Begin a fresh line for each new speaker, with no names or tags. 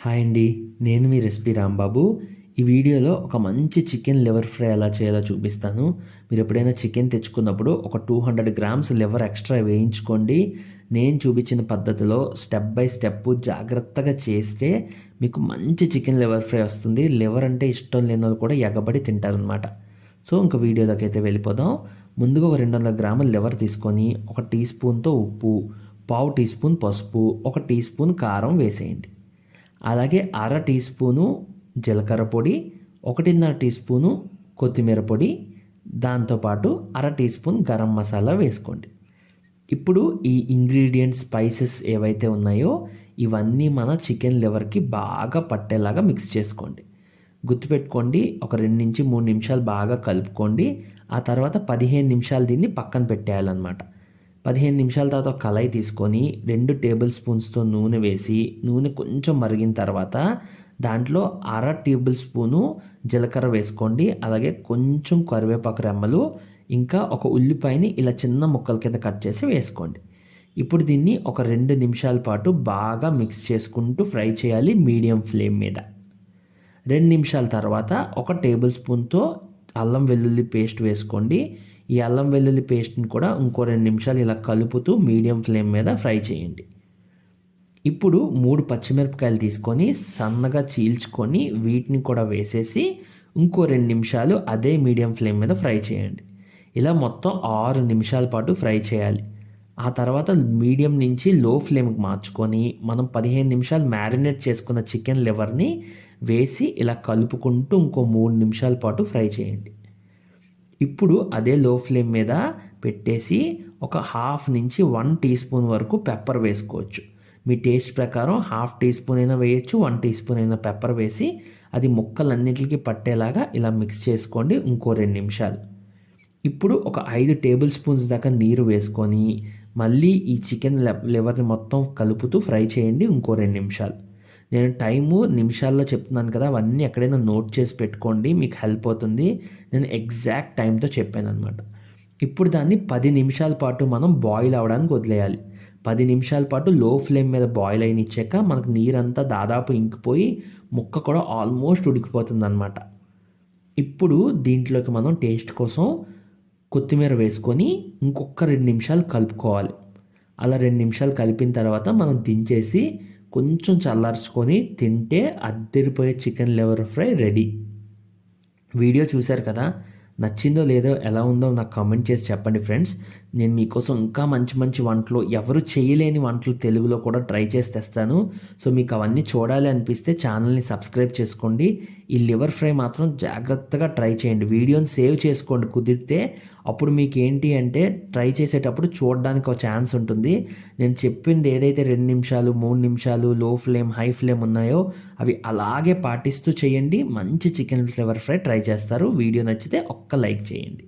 Hi అండి, నేను మీ recipe Rambabu. ఈ వీడియోలో ఒక మంచి చికెన్ లివర్ ఫ్రై ఎలా చేయాలో చూపిస్తాను. మీరు ఎప్పుడైనా చికెన్ తెచ్చుకున్నప్పుడు ఒక 200 గ్రామ్స్ లివర్ ఎక్స్ట్రా వేయించుకోండి. నేను చూపించిన పద్ధతిలో స్టెప్ బై స్టెప్ జాగ్రత్తగా చేస్తే మీకు మంచి చికెన్ లివర్ ఫ్రై వస్తుంది. లివర్ అంటే ఇష్టం లేని వాళ్ళు కూడా ఎగబడి తింటారనమాట. సో ఇంక వీడియోలోకి అయితే వెళ్ళిపోదాం. ముందుగా ఒక 200 గ్రాముల లివర్ తీసుకొని ఒక టీ స్పూన్తో ఉప్పు, పావు టీ స్పూన్ పసుపు, ఒక టీ స్పూన్ కారం వేసేయండి. అలాగే అర టీ స్పూను జీలకర్ర పొడి, 1.5 టీ స్పూను కొత్తిమీర పొడి, దాంతోపాటు అర టీ స్పూన్ గరం మసాలా వేసుకోండి. ఇప్పుడు ఈ ఇంగ్రీడియంట్స్ స్పైసెస్ ఏవైతే ఉన్నాయో ఇవన్నీ మన చికెన్ లివర్కి బాగా పట్టేలాగా మిక్స్ చేసుకోండి. గుర్తుపెట్టుకోండి, ఒక 2 నుంచి 3 నిమిషాలు బాగా కలుపుకోండి. ఆ తర్వాత 15 నిమిషాలు దీన్ని పక్కన పెట్టేయాలన్నమాట. 15 నిమిషాల తర్వాత ఒక కళాయి తీసుకొని 2 టేబుల్ స్పూన్స్తో నూనె వేసి, నూనె కొంచెం మరిగిన తర్వాత దాంట్లో అర టేబుల్ స్పూను జీలకర్ర వేసుకోండి. అలాగే కొంచెం కరివేపాకు రెమ్మలు, ఇంకా ఒక ఉల్లిపాయని ఇలా చిన్న ముక్కల కింద కట్ చేసి వేసుకోండి. ఇప్పుడు దీన్ని ఒక 2 నిమిషాల పాటు బాగా మిక్స్ చేసుకుంటూ ఫ్రై చేయాలి మీడియం ఫ్లేమ్ మీద. 2 నిమిషాల తర్వాత ఒక టేబుల్ స్పూన్తో అల్లం వెల్లుల్లి పేస్ట్ వేసుకోండి. ఈ అల్లం వెల్లుల్లి పేస్ట్ని కూడా ఇంకో 2 నిమిషాలు ఇలా కలుపుతూ మీడియం ఫ్లేమ్ మీద ఫ్రై చేయండి. ఇప్పుడు 3 పచ్చిమిరపకాయలు తీసుకొని సన్నగా చీల్చుకొని వీటిని కూడా వేసేసి ఇంకో 2 నిమిషాలు అదే మీడియం ఫ్లేమ్ మీద ఫ్రై చేయండి. ఇలా మొత్తం 6 నిమిషాల పాటు ఫ్రై చేయాలి. ఆ తర్వాత మీడియం నుంచి లో ఫ్లేమ్కి మార్చుకొని మనం 15 నిమిషాలు మ్యారినేట్ చేసుకున్న చికెన్ లివర్ని వేసి ఇలా కలుపుకుంటూ ఇంకో 3 నిమిషాల పాటు ఫ్రై చేయండి. ఇప్పుడు అదే లో ఫ్లేమ్ మీద పెట్టేసి ఒక హాఫ్ నుంచి 1 టీ స్పూన్ వరకు పెప్పర్ వేసుకోవచ్చు. మీ టేస్ట్ ప్రకారం హాఫ్ టీ స్పూన్ అయినా వేయచ్చు, 1 టీ స్పూన్ అయినా పెప్పర్ వేసి అది ముక్కలన్నిటికీ పట్టేలాగా ఇలా మిక్స్ చేసుకోండి ఇంకో 2 నిమిషాలు. ఇప్పుడు ఒక 5 టేబుల్ స్పూన్స్ దాకా నీరు వేసుకొని మళ్ళీ ఈ చికెన్ లివర్ని మొత్తం కలుపుతూ ఫ్రై చేయండి ఇంకో 2 నిమిషాలు. నేను టైము నిమిషాల్లో చెప్తున్నాను కదా, అవన్నీ ఎక్కడైనా నోట్ చేసి పెట్టుకోండి, మీకు హెల్ప్ అవుతుంది. నేను ఎగ్జాక్ట్ టైంతో చెప్పాను అనమాట. ఇప్పుడు దాన్ని 10 నిమిషాల పాటు మనం బాయిల్ అవ్వడానికి వదిలేయాలి. 10 నిమిషాల పాటు లో ఫ్లేమ్ మీద బాయిల్ అయినిచ్చాక మనకు నీరంతా దాదాపు ఇంకిపోయి ముక్క కూడా ఆల్మోస్ట్ ఉడికిపోతుంది అనమాట. ఇప్పుడు దీంట్లోకి మనం టేస్ట్ కోసం కొత్తిమీర వేసుకొని ఇంకొక 2 నిమిషాలు కలుపుకోవాలి. అలా 2 నిమిషాలు కలిపిన తర్వాత మనం దించేసి కొంచెం చల్లార్చుకొని తింటే అద్దరిపోయే chicken liver fry ready. Video చూశారు కదా, నచ్చిందో లేదో ఎలా ఉందో నాకు కామెంట్ చేసి చెప్పండి ఫ్రెండ్స్. నేను మీకోసం ఇంకా మంచి మంచి వంటలు, ఎవరు చేయలేని వంటలు తెలుగులో కూడా ట్రై చేసి తెస్తాను. సో మీకు అవన్నీ చూడాలి అనిపిస్తే ఛానల్ని సబ్స్క్రైబ్ చేసుకోండి. ఈ లివర్ ఫ్రై మాత్రం జాగ్రత్తగా ట్రై చేయండి, వీడియోని సేవ్ చేసుకోండి కుదిరితే. అప్పుడు మీకు ఏంటి అంటే ట్రై చేసేటప్పుడు చూడడానికి ఒక ఛాన్స్ ఉంటుంది. నేను చెప్పింది ఏదైతే 2 నిమిషాలు 3 నిమిషాలు లో ఫ్లేమ్ హై ఫ్లేమ్ ఉన్నాయో అవి అలాగే పాటిస్తూ చేయండి. మంచి చికెన్ లివర్ ఫ్రై ట్రై చేస్తారు. వీడియో నచ్చితే ఒక్క లైక్ చేయండి.